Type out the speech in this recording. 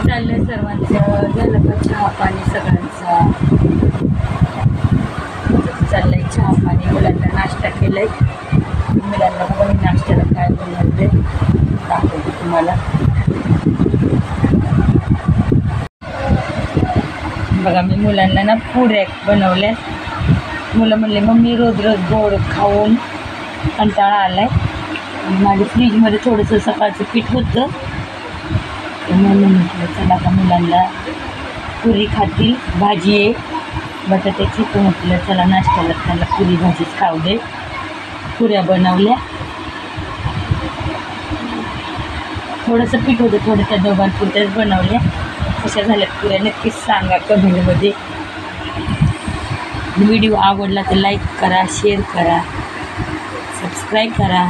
चाललंय सर्वांचं, झालं का चहा पाणी सगळ्यांचा? चाललंय चहा पाणी, मुलांना नाश्ता केलाय. मुलांना बघा नाश्त्याला काय बनवते दाखवते तुम्हाला. बघा मी मुलांना ना पुऱ्या बनवल्या. मुलं म्हणले मम्मी रोज रोज गोड खाऊन कंटाळा आलाय. माझ्या फ्रीजमध्ये थोडंसं सकाळचं पीठ होतं, म्हणून म्हटलं चला का मुलांना पुरी खातील, भाजी आहे बटाट्याची, तर म्हटलं चला नाश्त्याला त्यांना पुरी भाजीच खाऊ दे. पुऱ्या बनवल्या, थोडंसं पीठ होतं, थोडं त्या दोघांपुरत्याच बनवल्या. कशा झाल्या पुऱ्या नक्कीच सांगा कमेंटमध्ये. व्हिडिओ आवडला तर लाईक करा, शेअर करा, सबस्क्राईब करा.